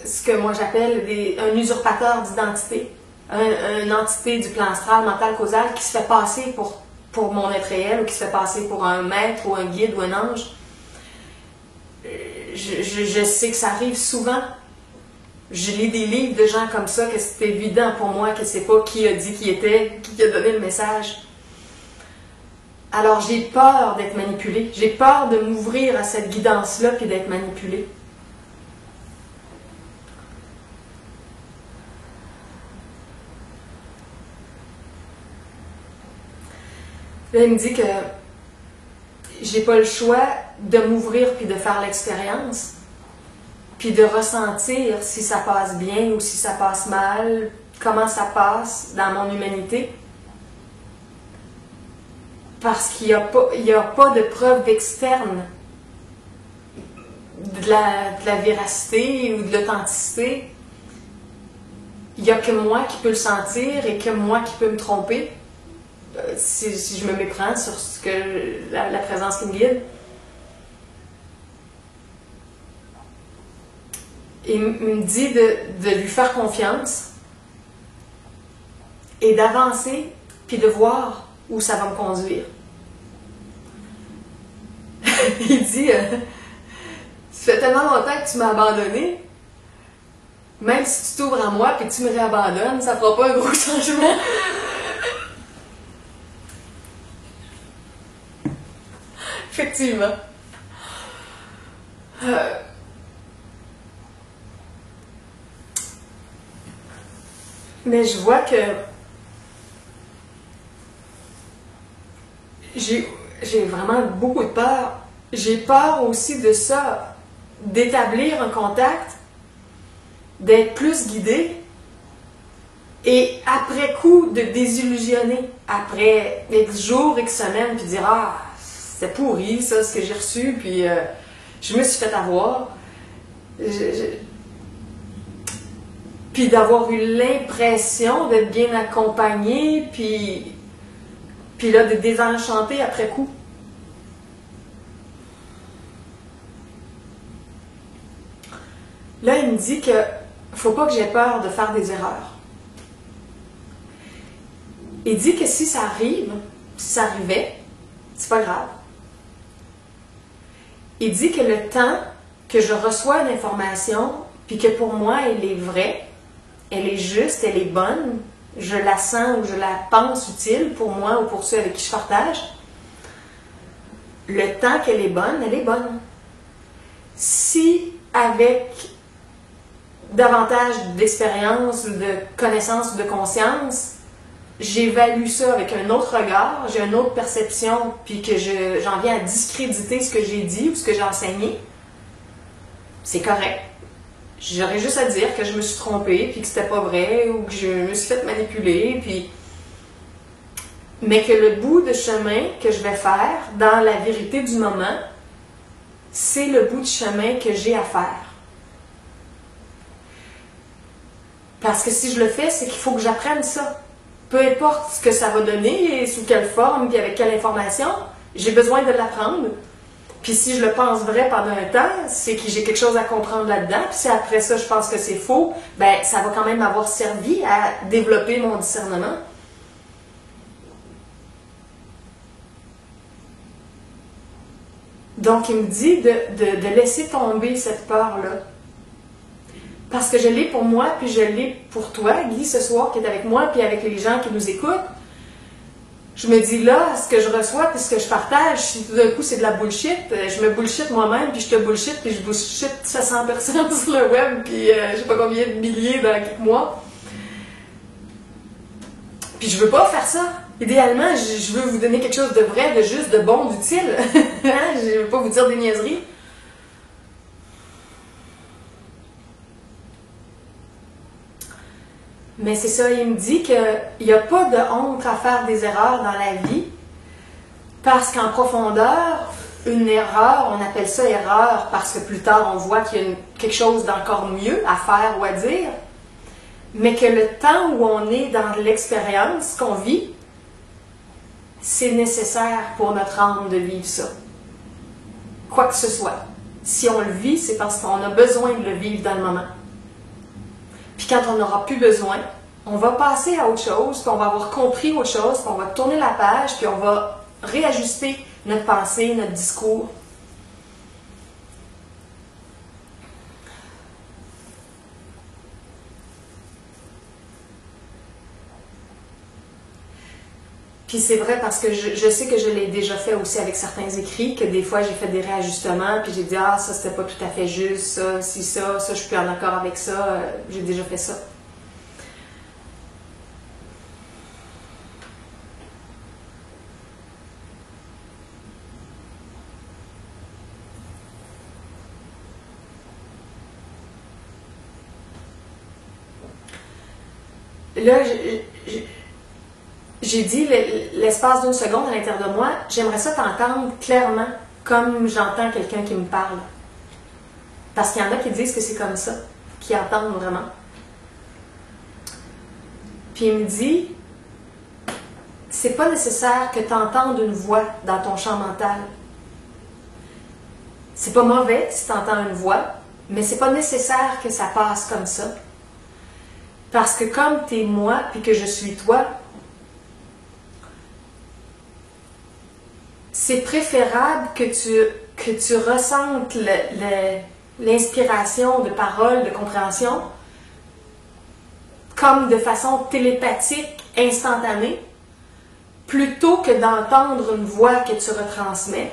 A: ce que moi j'appelle un usurpateur d'identité, une entité du plan astral, mental, causal, qui se fait passer pour mon être réel, ou qui se fait passer pour un maître, ou un guide, ou un ange. Je sais que ça arrive souvent. Je lis des livres de gens comme ça, que c'est évident pour moi que c'est pas qui a dit qui était, qui a donné le message. Alors j'ai peur d'être manipulée. J'ai peur de m'ouvrir à cette guidance-là puis d'être manipulée. Là, il me dit que j'ai pas le choix de m'ouvrir puis de faire l'expérience, puis de ressentir si ça passe bien ou si ça passe mal, comment ça passe dans mon humanité. Parce qu'il n'y a pas de preuve externe de la véracité ou de l'authenticité. Il n'y a que moi qui peux le sentir et que moi qui peux me tromper. Si je me méprends sur ce que la présence qui me guide. Il me dit de lui faire confiance et d'avancer, puis de voir où ça va me conduire. Il dit, ça fait tellement longtemps que tu m'as abandonné, même si tu t'ouvres à moi et que tu me réabandonnes, ça fera pas un gros changement. Effectivement. Mais je vois que j'ai vraiment beaucoup de peur. J'ai peur aussi de ça, d'établir un contact, d'être plus guidée, et après coup de désillusionner, après X jours, X semaines, puis dire « Ah, c'était pourri ça, ce que j'ai reçu, puis je me suis fait avoir. » Puis d'avoir eu l'impression d'être bien accompagnée, puis là, de désenchanter après coup. Là, il me dit que faut pas que j'ai peur de faire des erreurs. Il dit que si ça arrive, si ça arrivait, c'est pas grave. Il dit que le temps que je reçois une information, puis que pour moi, elle est vraie, elle est juste, elle est bonne, je la sens ou je la pense utile pour moi ou pour ceux avec qui je partage, le temps qu'elle est bonne, elle est bonne. Si avec davantage d'expérience, de connaissance, de conscience, j'évalue ça avec un autre regard, j'ai une autre perception, puis que j'en viens à discréditer ce que j'ai dit ou ce que j'ai enseigné, c'est correct. j'aurais juste à dire que je me suis trompée, puis que c'était pas vrai, ou que je me suis fait manipuler, puis... Mais que le bout de chemin que je vais faire, dans la vérité du moment, c'est le bout de chemin que j'ai à faire. Parce que si je le fais, c'est qu'il faut que j'apprenne ça. Peu importe ce que ça va donner, et sous quelle forme, puis avec quelle information, j'ai besoin de l'apprendre. Puis si je le pense vrai pendant un temps, c'est que j'ai quelque chose à comprendre là-dedans. Puis si après ça, je pense que c'est faux, ben ça va quand même m'avoir servi à développer mon discernement. Donc, il me dit de laisser tomber cette peur-là. Parce que je l'ai pour moi, puis je l'ai pour toi, Guy, ce soir, qui est avec moi, puis avec les gens qui nous écoutent. Je me dis là, ce que je reçois, puis ce que je partage, si tout d'un coup c'est de la bullshit, je me bullshit moi-même, puis je te bullshit, puis je bullshit 700 personnes sur le web, puis je sais pas combien de milliers dans quelques mois. Puis je veux pas faire ça. Idéalement, je veux vous donner quelque chose de vrai, de juste, de bon, d'utile. Je veux pas vous dire des niaiseries. Mais c'est ça, il me dit qu'il n'y a pas de honte à faire des erreurs dans la vie, parce qu'en profondeur, une erreur, on appelle ça erreur parce que plus tard on voit qu'il y a quelque chose d'encore mieux à faire ou à dire, mais que le temps où on est dans l'expérience qu'on vit, c'est nécessaire pour notre âme de vivre ça. Quoi que ce soit. Si on le vit, c'est parce qu'on a besoin de le vivre dans le moment. Puis quand on n'aura plus besoin, on va passer à autre chose, puis on va avoir compris autre chose, puis on va tourner la page, puis on va réajuster notre pensée, notre discours. Puis c'est vrai parce que je sais que je l'ai déjà fait aussi avec certains écrits, que des fois j'ai fait des réajustements, puis j'ai dit « Ah, ça c'était pas tout à fait juste, ça, si ça je suis plus en accord avec ça, j'ai déjà fait ça. » Là, j'ai dit l'espace d'une seconde à l'intérieur de moi, j'aimerais ça t'entendre clairement, comme j'entends quelqu'un qui me parle. Parce qu'il y en a qui disent que c'est comme ça, qui entendent vraiment. Puis il me dit, c'est pas nécessaire que tu entendes une voix dans ton champ mental. C'est pas mauvais si tu entends une voix, mais c'est pas nécessaire que ça passe comme ça. Parce que comme tu es moi, puis que je suis toi, c'est préférable que tu ressentes l'inspiration de parole, de compréhension, comme de façon télépathique, instantanée, plutôt que d'entendre une voix que tu retransmets.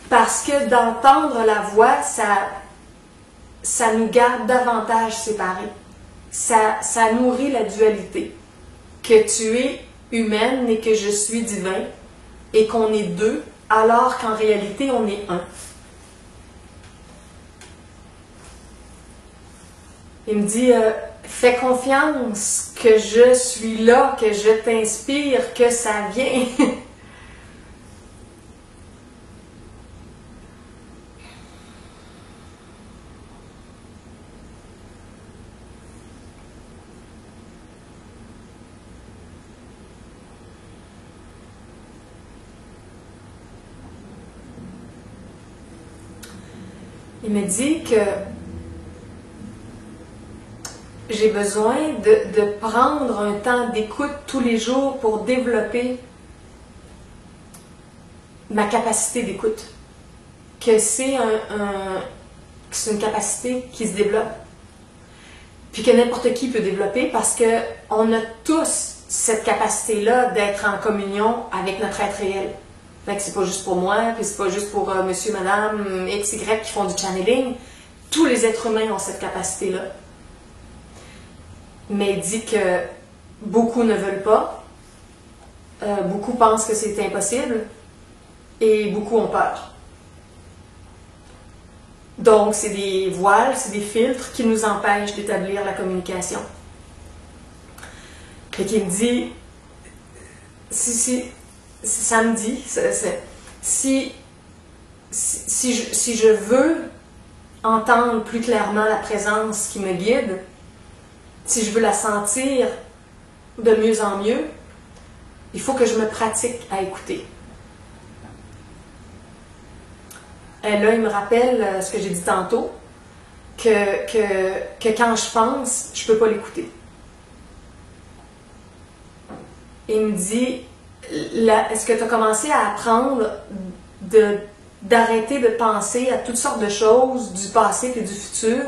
A: Parce que d'entendre la voix, ça nous garde davantage séparés. Ça nourrit la dualité. Que tu es humaine et que je suis divin, et qu'on est deux, alors qu'en réalité, on est un. Il me dit, fais confiance que je suis là, que je t'inspire, que ça vient. Il me dit que j'ai besoin de prendre un temps d'écoute tous les jours pour développer ma capacité d'écoute. Que c'est une capacité qui se développe. Puis que n'importe qui peut développer parce qu'on a tous cette capacité-là d'être en communion avec notre être réel. Fait que c'est pas juste pour moi, puis c'est pas juste pour monsieur, madame, X, Y qui font du channeling. Tous les êtres humains ont cette capacité-là. Mais il dit que beaucoup ne veulent pas, beaucoup pensent que c'est impossible, et beaucoup ont peur. Donc, c'est des voiles, c'est des filtres qui nous empêchent d'établir la communication. Et qui me dit, samedi, si je veux entendre plus clairement la présence qui me guide, si je veux la sentir de mieux en mieux, il faut que je me pratique à écouter. Et là, il me rappelle ce que j'ai dit tantôt, que quand je pense, je ne peux pas l'écouter. Il me dit, est-ce que tu as commencé à apprendre d'arrêter de penser à toutes sortes de choses du passé et du futur?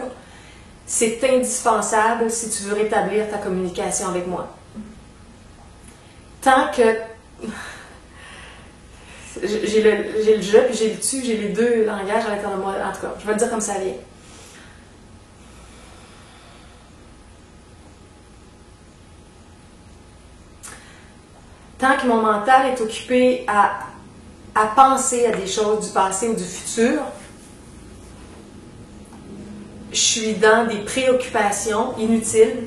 A: C'est indispensable si tu veux rétablir ta communication avec moi. Tant que... J'ai le je puis j'ai le tu, j'ai les deux langages à l'intérieur de moi. En tout cas, je vais le dire comme ça vient. Tant que mon mental est occupé à penser à des choses du passé ou du futur, je suis dans des préoccupations inutiles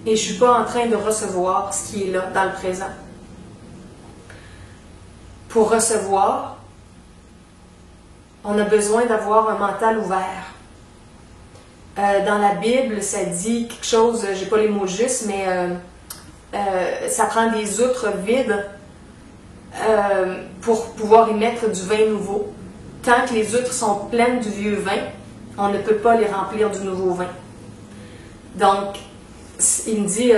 A: et je ne suis pas en train de recevoir ce qui est là, dans le présent. Pour recevoir, on a besoin d'avoir un mental ouvert. Dans la Bible, ça dit quelque chose, j'ai pas les mots justes, mais ça prend des outres vides pour pouvoir y mettre du vin nouveau. Tant que les outres sont pleines du vieux vin, on ne peut pas les remplir du nouveau vin. Donc, il me dit,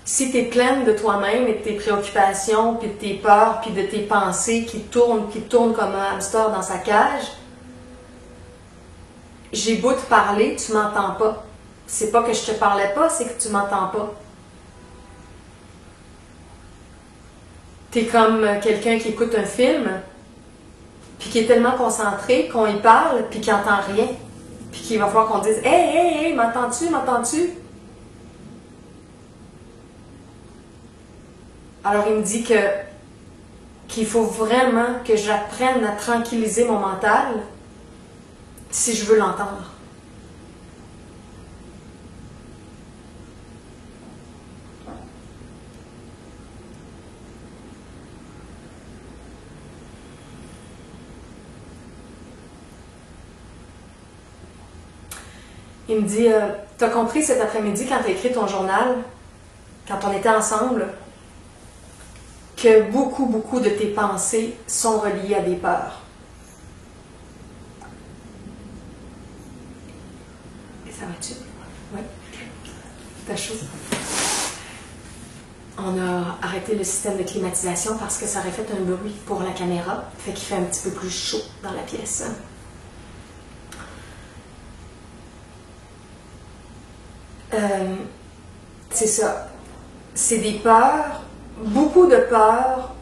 A: si tu es pleine de toi-même et de tes préoccupations, puis de tes peurs, puis de tes pensées qui tournent comme un hamster dans sa cage, j'ai beau te parler, tu m'entends pas. C'est pas que je te parlais pas, c'est que tu m'entends pas. T'es comme quelqu'un qui écoute un film, puis qui est tellement concentré qu'on y parle, puis qui n'entend rien. Puis qu'il va falloir qu'on dise « Hey, m'entends-tu, m'entends-tu? » Alors il me dit qu'il faut vraiment que j'apprenne à tranquilliser mon mental si je veux l'entendre. Il me dit, t'as compris cet après-midi quand t'as écrit ton journal, quand on était ensemble, que beaucoup de tes pensées sont reliées à des peurs. Et ça va-tu? Oui. T'as chaud? On a arrêté le système de climatisation parce que ça aurait fait un bruit pour la caméra, fait qu'il fait un petit peu plus chaud dans la pièce. C'est ça. C'est des peurs. Beaucoup de peurs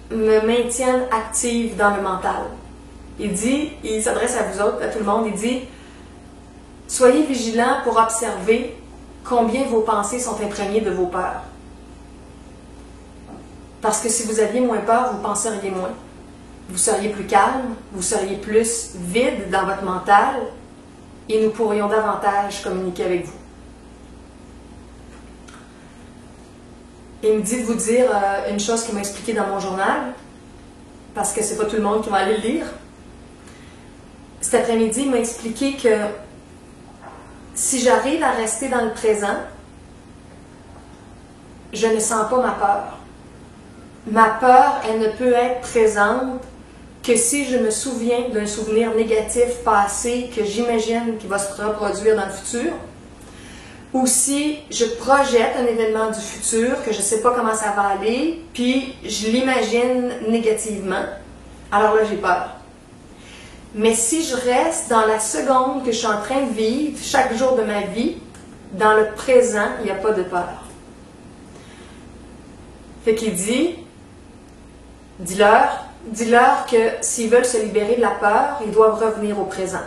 A: me maintiennent active dans le mental. Il s'adresse à vous autres, à tout le monde, il dit « Soyez vigilants pour observer combien vos pensées sont imprégnées de vos peurs. Parce que si vous aviez moins peur, vous penseriez moins. Vous seriez plus calme, vous seriez plus vide dans votre mental et nous pourrions davantage communiquer avec vous. » Il me dit de vous dire une chose qu'il m'a expliquée dans mon journal, parce que c'est pas tout le monde qui va aller le lire. Cet après-midi, il m'a expliqué que si j'arrive à rester dans le présent, je ne sens pas ma peur. Ma peur, elle ne peut être présente que si je me souviens d'un souvenir négatif passé que j'imagine qu'il va se reproduire dans le futur, ou si je projette un événement du futur que je ne sais pas comment ça va aller, puis je l'imagine négativement, alors là j'ai peur. Mais si je reste dans la seconde que je suis en train de vivre, chaque jour de ma vie, dans le présent, il n'y a pas de peur. Fait qu'il dit, dis-leur que s'ils veulent se libérer de la peur, ils doivent revenir au présent.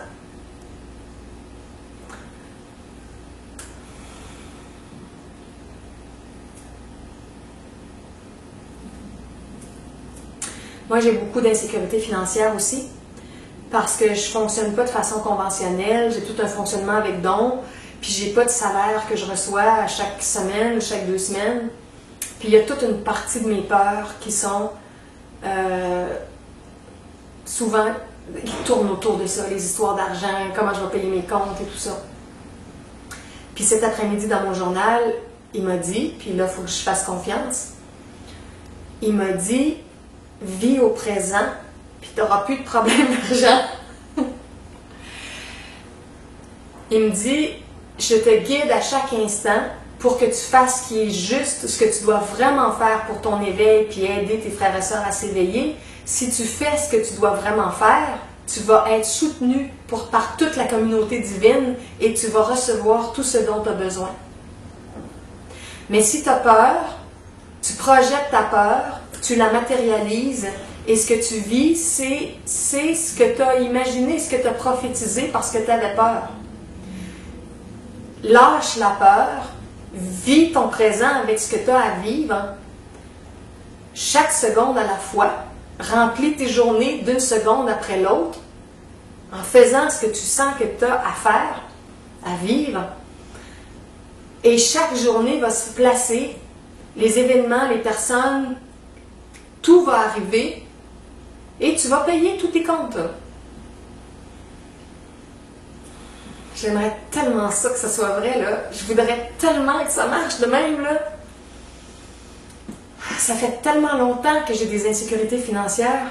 A: Moi, j'ai beaucoup d'insécurité financière aussi. parce que je fonctionne pas de façon conventionnelle, j'ai tout un fonctionnement avec don, puis j'ai pas de salaire que je reçois à chaque semaine ou chaque 2 semaines. Puis il y a toute une partie de mes peurs qui sont souvent, qui tournent autour de ça, les histoires d'argent, comment je vais payer mes comptes et tout ça. Puis cet après-midi, dans mon journal, il m'a dit, puis là, il faut que je fasse confiance, il m'a dit, vis au présent, puis tu n'auras plus de problème d'argent. Il me dit, je te guide à chaque instant pour que tu fasses ce qui est juste, ce que tu dois vraiment faire pour ton éveil, puis aider tes frères et sœurs à s'éveiller. Si tu fais ce que tu dois vraiment faire, tu vas être soutenu par toute la communauté divine et tu vas recevoir tout ce dont tu as besoin. Mais si tu as peur, tu projettes ta peur, tu la matérialises et ce que tu vis, c'est ce que tu as imaginé, ce que tu as prophétisé parce que tu avais peur. Lâche la peur, vis ton présent avec ce que tu as à vivre, chaque seconde à la fois. Remplis tes journées d'une seconde après l'autre en faisant ce que tu sens que tu as à faire, à vivre. Et chaque journée va se placer, les événements, les personnes, tout va arriver et tu vas payer tous tes comptes. J'aimerais tellement ça que ça soit vrai, là. Je voudrais tellement que ça marche de même, là. Ça fait tellement longtemps que j'ai des insécurités financières.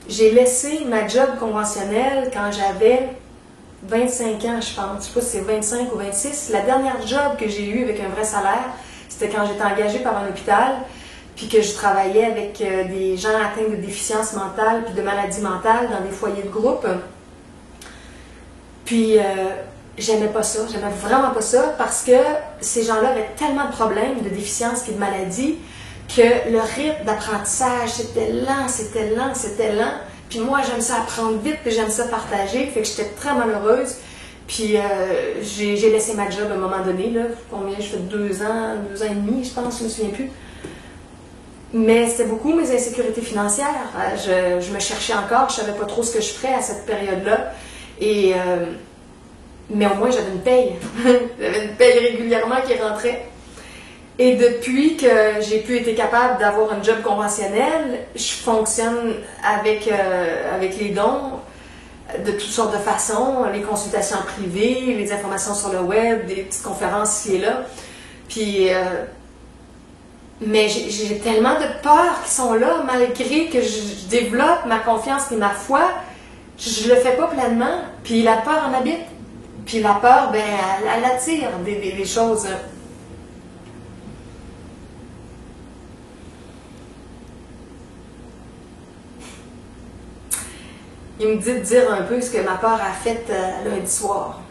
A: J'ai laissé ma job conventionnelle quand j'avais 25 ans, je pense. Je ne sais pas si c'est 25 ou 26. La dernière job que j'ai eue avec un vrai salaire, c'était quand j'étais engagée par un hôpital, puis que je travaillais avec des gens atteints de déficience mentale puis de maladies mentales dans des foyers de groupe. Puis, j'aimais pas ça, j'aimais vraiment pas ça parce que ces gens-là avaient tellement de problèmes, de déficience et de maladies que le rythme d'apprentissage, c'était lent, c'était lent, c'était lent. Puis moi, j'aime ça apprendre vite, puis j'aime ça partager, fait que j'étais très malheureuse. Puis j'ai laissé ma job à un moment donné, là, combien, je fais 2 ans et demi, je pense, je me souviens plus. Mais c'était beaucoup mes insécurités financières. Je me cherchais encore, je savais pas trop ce que je ferais à cette période-là. Et mais au moins, j'avais une paye. J'avais une paye régulièrement qui rentrait. Et depuis que j'ai pu être capable d'avoir un job conventionnel, je fonctionne avec les dons de toutes sortes de façons, les consultations privées, les informations sur le web, des petites conférences ici et là. Puis, mais j'ai tellement de peurs qui sont là, malgré que je développe ma confiance et ma foi, je le fais pas pleinement. Puis la peur en habite. Puis la peur, ben, elle attire des choses. Il me dit de dire un peu ce que ma peur a fait lundi soir.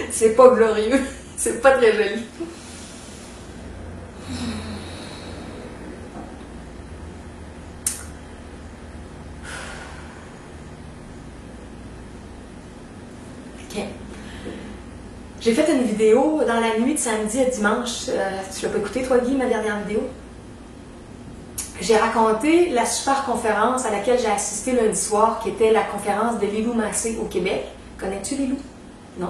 A: C'est pas glorieux. C'est pas très joli. J'ai fait une vidéo dans la nuit de samedi à dimanche. Tu l'as pas écouté, toi, Guy, ma dernière vidéo? J'ai raconté la super conférence à laquelle j'ai assisté lundi soir, qui était la conférence de Lilou Massé au Québec. Connais-tu Lilou? Non?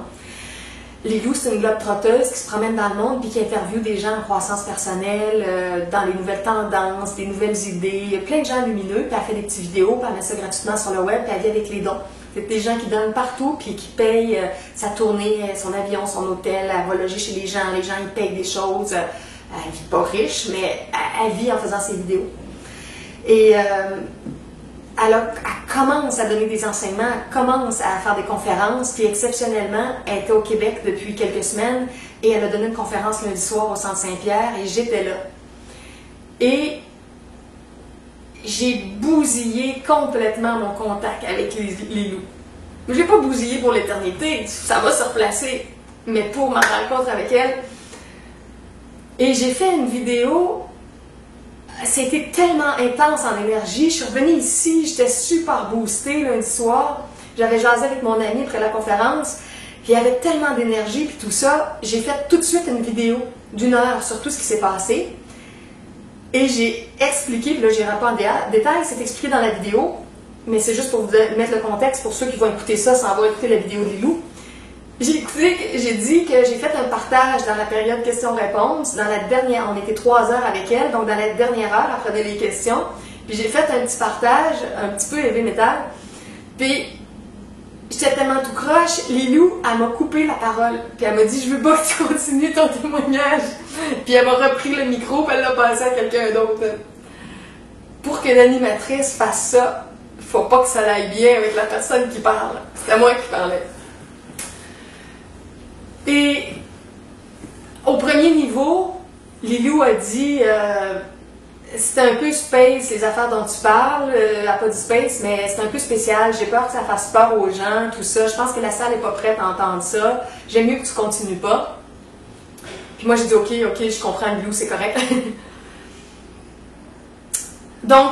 A: Lilou, c'est une globe-trotteuse qui se promène dans le monde puis qui interviewe des gens en croissance personnelle, dans les nouvelles tendances, des nouvelles idées, plein de gens lumineux, puis elle fait des petites vidéos, puis elle met ça gratuitement sur le web, puis elle vit avec les dons. C'est des gens qui donnent partout, puis qui payent sa tournée, son avion, son hôtel, elle va loger chez les gens ils payent des choses. Elle vit pas riche, mais elle vit en faisant ses vidéos. Et elle commence à donner des enseignements, elle commence à faire des conférences, puis exceptionnellement, elle était au Québec depuis quelques semaines, et elle a donné une conférence lundi soir au Centre Saint-Pierre, et j'étais là. Et j'ai bousillé complètement mon contact avec les loups. Je ne l'ai pas bousillé pour l'éternité, ça va se replacer, mais pour ma rencontre avec elle. Et j'ai fait une vidéo, c'était tellement intense en énergie, je suis revenue ici, j'étais super boostée lundi soir, j'avais jasé avec mon ami après la conférence, puis il y avait tellement d'énergie, puis tout ça, j'ai fait tout de suite une vidéo d'1 heure sur tout ce qui s'est passé. Et j'ai expliqué, puis là j'irai pas en détail, c'est expliqué dans la vidéo, mais c'est juste pour vous mettre le contexte pour ceux qui vont écouter ça sans avoir écouté la vidéo de Lilou. J'ai dit que j'ai fait un partage dans la période questions-réponses. Dans la dernière, on était 3 heures avec elle, donc dans la dernière heure, elle prenait les questions. Puis j'ai fait un petit partage, un petit peu heavy metal. Puis j'étais tellement tout croche, Lilou, elle m'a coupé la parole. Puis elle m'a dit, je veux pas que tu continues ton témoignage. Puis elle m'a repris le micro, puis elle l'a passé à quelqu'un d'autre. Pour que l'animatrice fasse ça, faut pas que ça aille bien avec la personne qui parle. C'était moi qui parlais. Et au premier niveau, Lilou a dit c'est un peu space les affaires dont tu parles, elle n'a pas dit space, mais c'est un peu spécial, j'ai peur que ça fasse peur aux gens, tout ça, je pense que la salle n'est pas prête à entendre ça, j'aime mieux que tu continues pas. Puis moi j'ai dit ok, je comprends Lilou, c'est correct. Donc,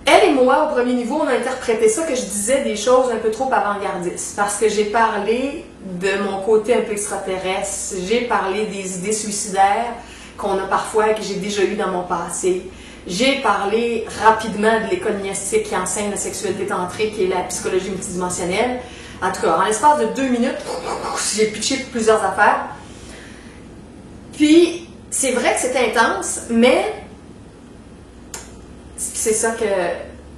A: elle et moi, au premier niveau, on a interprété ça que je disais des choses un peu trop avant-gardistes. Parce que j'ai parlé de mon côté un peu extraterrestre. J'ai parlé des idées suicidaires qu'on a parfois et que j'ai déjà eues dans mon passé. J'ai parlé rapidement de l'école gnostique qui enseigne la sexualité tantrique et la psychologie multidimensionnelle. En tout cas, en l'espace de 2 minutes, j'ai pitché plusieurs affaires. Puis, c'est vrai que c'était intense, mais c'est ça que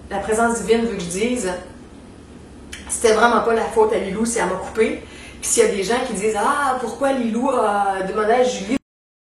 A: la présence divine veut que je dise. C'était vraiment pas la faute à Lilou si elle m'a coupé. Puis s'il y a des gens qui disent « Ah, pourquoi Lilou a demandé à Julie